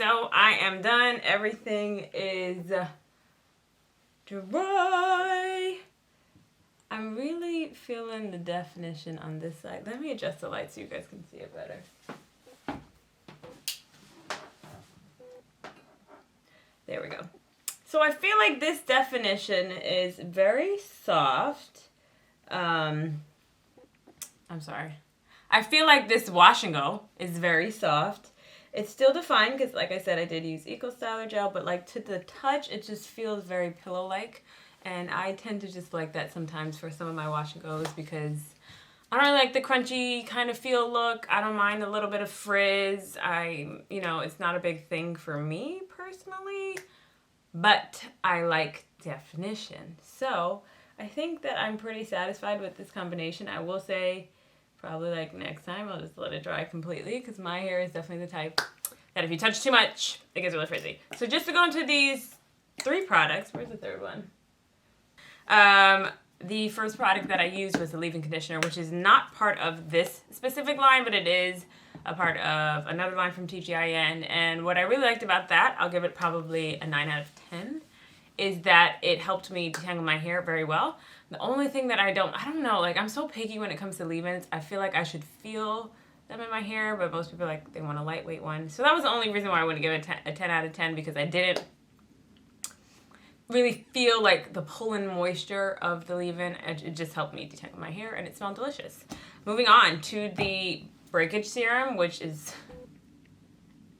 so I am done. Everything is dry. I'm really feeling the definition on this side. Let me adjust the light so you guys can see it better. There we go. So I feel like this definition is very soft. I'm sorry. I feel like this wash and go is very soft. It's still defined because, like I said, I did use Eco Styler gel, but like to the touch, it just feels very pillow-like. And I tend to just like that sometimes for some of my wash and goes because I don't really like the crunchy kind of feel look. I don't mind a little bit of frizz. It's not a big thing for me personally, but I like definition. So I think that I'm pretty satisfied with this combination. I will say probably like next time I'll just let it dry completely because my hair is definitely the type that if you touch too much, it gets really frizzy. So just to go into these 3 products, where's the third one? The first product that I used was the leave-in conditioner, which is not part of this specific line, but it is a part of another line from TGIN. And what I really liked about that, I'll give it probably a 9 out of 10, is that it helped me detangle my hair very well. The only thing that I don't know, like I'm so picky when it comes to leave-ins. I feel like I should feel them in my hair, but most people like they want a lightweight one. So that was the only reason why I wouldn't give it a 10 out of 10 because I didn't really feel like the pull-in moisture of the leave-in. It just helped me detangle my hair and it smelled delicious. Moving on to the breakage serum, which is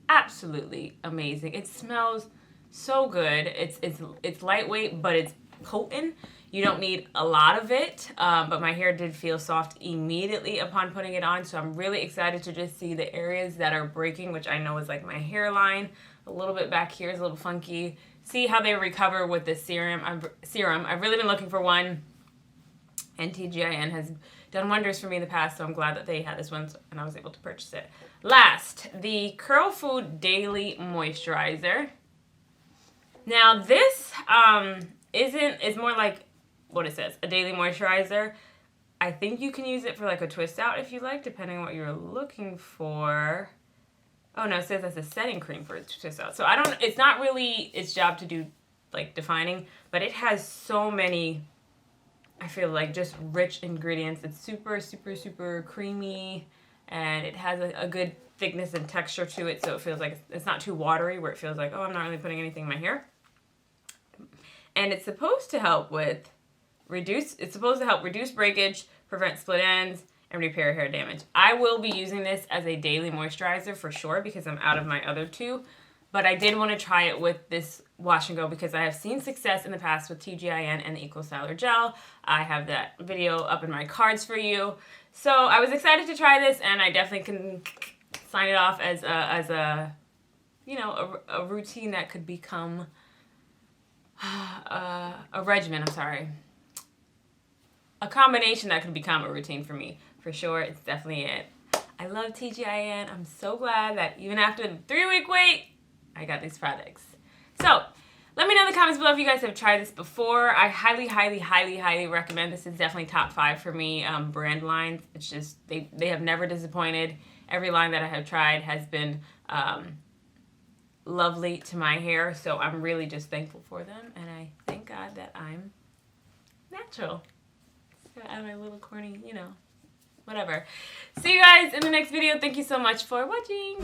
absolutely amazing. It smells so good. It's lightweight, but it's potent. You don't need a lot of it, but my hair did feel soft immediately upon putting it on, so I'm really excited to just see the areas that are breaking, which I know is like my hairline. A little bit back here is a little funky. See how they recover with the serum. I've really been looking for one, and TGIN has done wonders for me in the past, so I'm glad that they had this one and I was able to purchase it. Last, the Curl Food Daily Moisturizer. Now this is more like what it says, a daily moisturizer. I think you can use it for like a twist out if you like, depending on what you're looking for. Oh no, it says that's a setting cream for a twist out. So it's not really its job to do like defining, but it has so many, I feel like just rich ingredients. It's super, super, super creamy and it has a good thickness and texture to it. So it feels like it's not too watery where it feels like, oh, I'm not really putting anything in my hair. And it's supposed to help reduce breakage, prevent split ends, and repair hair damage. I will be using this as a daily moisturizer for sure because I'm out of my other 2. But I did want to try it with this wash and go because I have seen success in the past with TGIN and the Eco Styler gel. I have that video up in my cards for you. So I was excited to try this and I definitely can sign it off as a routine that could become a regimen, a combination that could become a routine for me. For sure, it's definitely it. I love TGIN. I'm so glad that even after the 3-week wait, I got these products. So, let me know in the comments below if you guys have tried this before. I highly, highly, highly, highly recommend this. Is definitely top 5 for me. Brand lines, it's just, they have never disappointed. Every line that I have tried has been lovely to my hair, so I'm really just thankful for them, and I thank God that I'm natural. So I have my little corny, whatever. See you guys in the next video. Thank you so much for watching.